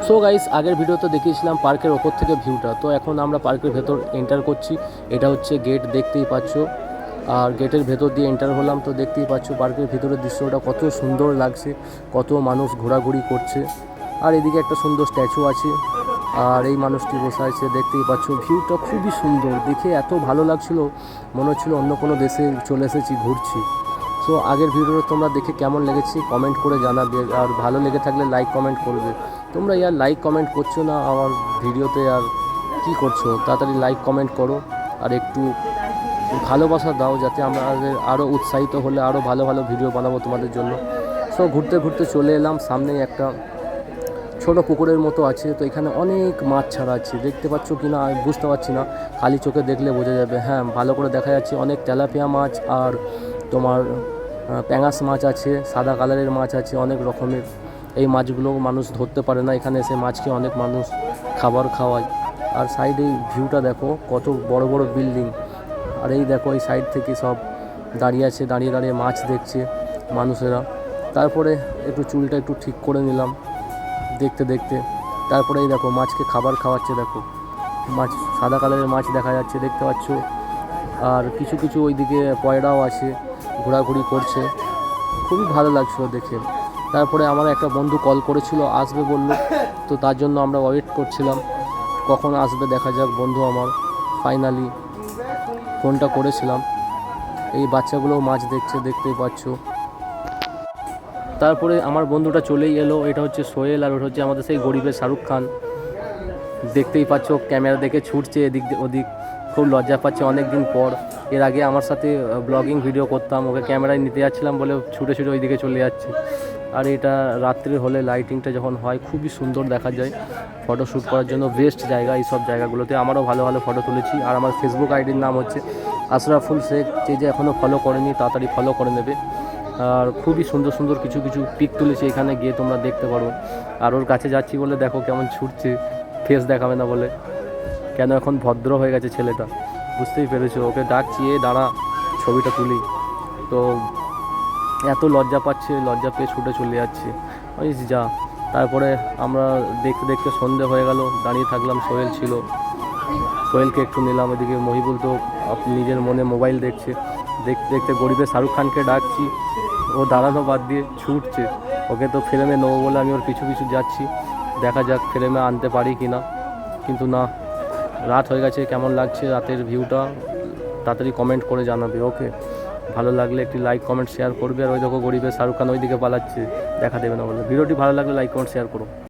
So guys, আগের ভিডিওতে দেখিয়েছিলাম পার্কের ওপর থেকে ভিউটা। তো এখন আমরা পার্কের ভেতর এন্টার করছি। এটা হচ্ছে গেট, দেখতেই পাচ্ছ। আর গেটের ভেতর দিয়ে এন্টার হলাম, তো দেখতেই পাচ্ছ পার্কের ভিতরের দৃশ্যটা কত সুন্দর লাগছে, কত মানুষ ঘোরাঘুরি করছে। আর এদিকে একটা সুন্দর স্ট্যাচু আছে, আর এই মানুষটি বসে আছে, দেখতেই পাচ্ছ। ভিউটা খুবই সুন্দর, দেখে এত ভালো লাগছিল, মনে হচ্ছিলো অন্য কোনো দেশে চলে এসেছি, ঘুরছি। সো আগের ভিডিওটা তোমরা দেখে কেমন লেগেছে কমেন্ট করে জানাবে, আর ভালো লেগে থাকলে লাইক কমেন্ট করবে। তোমরা ইয়ার লাইক কমেন্ট করছো না আমার ভিডিওতে, আর কি করছো? তাড়াতাড়ি লাইক কমেন্ট করো আর একটু ভালোবাসা দাও, যাতে আমাদের আরও উৎসাহিত হলে আরও ভালো ভালো ভিডিও বানাবো তোমাদের জন্য। সো ঘুরতে ঘুরতে চলে এলাম, সামনে একটা ছোটো পুকুরের মতো আছে। তো এখানে অনেক মাছ ছাড়া আছে, দেখতে পাচ্ছ কি না বুঝতে পারছি না, খালি চোখে দেখলে বোঝা যাবে। হ্যাঁ, ভালো করে দেখা যাচ্ছে, অনেক তেলাপিয়া মাছ আর তোমার প্যাঙাশ মাছ আছে, সাদা কালারের মাছ আছে, অনেক রকমের। এই মাছগুলো মানুষ ধরতে পারে না, এখানে এসে মাছকে অনেক মানুষ খাবার খাওয়ায়। আর সাইডে ভিউটা দেখো, কত বড় বড় বিল্ডিং। আর এই দেখো, এই সাইড থেকে সব দাঁড়িয়ে আছে, দাঁড়িয়ে দাঁড়িয়ে মাছ দেখছে মানুষেরা। তারপরে একটু চুলটা একটু ঠিক করে নিলাম দেখতে দেখতে। তারপরে এই দেখো, মাছকে খাবার খাওয়াচ্ছে। দেখো মাছ, সাদা কালারের মাছ দেখা যাচ্ছে, দেখতে পাচ্ছ। আর কিছু কিছু ওইদিকে পয়রাও আছে, ঘোরাঘুরি করছে, খুবই ভালো লাগছিল দেখে। তারপরে আমার একটা বন্ধু কল করেছিল, আসবে বলল, তো তার জন্য আমরা ওয়েট করছিলাম কখন আসবে, দেখা যাক। বন্ধু আমার ফাইনালি ফোনটা করেছিলাম। এই বাচ্চাগুলোও মাছ দেখছে, দেখতেই পাচ্ছ। তারপরে আমার বন্ধুটা চলেই এলো, এটা হচ্ছে সোহেল, আর ওটা হচ্ছে আমাদের সেই গরিবের শাহরুখ খান। দেখতেই পাচ্ছ ক্যামেরা দেখে ছুটছে এদিক ওদিক, খুব লজ্জা পাচ্ছে অনেক দিন পর। এর আগে আমার সাথে ব্লগিং ভিডিও করতাম, ওকে ক্যামেরায় নিতে যাচ্ছিলাম বলে ছুটে ছুটে ওই দিকে চলে যাচ্ছে। আর এটা রাত্রে হলে লাইটিংটা যখন হয় খুবই সুন্দর দেখা যায়, ফটো শ্যুট করার জন্য বেস্ট জায়গা। এই সব জায়গাগুলোতে আমারও ভালো ভালো ফটো তুলেছি। আর আমার ফেসবুক আইডির নাম হচ্ছে আশরাফুল শেখ, যে এখনও ফলো করেনি তাড়াতাড়ি ফলো করে নেবে। আর খুবই সুন্দর সুন্দর কিছু কিছু পিক তুলেছি, এখানে গিয়ে তোমরা দেখতে পারো। আর ওর কাছে যাচ্ছি বলে দেখো কেমন ছুটছে, ফেস দেখাবে না বলে। কেন এখন ভদ্র হয়ে গেছে ছেলেটা, বুঝতেই পেরেছো। ওকে ডাকছি, দাঁড়া ছবিটা তুলি, তো এত লজ্জা পাচ্ছে, লজ্জা পেয়ে ছুটে চলে যাচ্ছে, ওই যা। তারপরে আমরা দেখতে দেখতে সন্ধে হয়ে গেল, দাঁড়িয়ে থাকলাম। সোহেল ছিল, সোহেলকে একটু নিলাম। এদিকে মহিবুল তো নিজের মনে মোবাইল দেখছে। দেখতে দেখতে গরিবের শাহরুখ খানকে ডাকছি, ও দাঁড়ানো বাদ দিয়ে ছুটছে। ওকে তো ফ্রেমে নেবো বলে আমি ওর পিছু পিছু যাচ্ছি, দেখা যাক ফ্রেমে আনতে পারি কি না। কিন্তু না, রাত হয়ে গেছে। কেমন লাগছে রাতের ভিউটা তাড়াতাড়ি কমেন্ট করে জানাবে। ওকে, ভালো লাগলে একটি লাইক কমেন্ট শেয়ার করবে। আর ওই দেখো গরিবের শাহরুখ খান ওইদিকে পালাচ্ছে, দেখা দেবে না বলে। ভিডিওটি ভালো লাগলে লাইক কমেন্ট শেয়ার করো।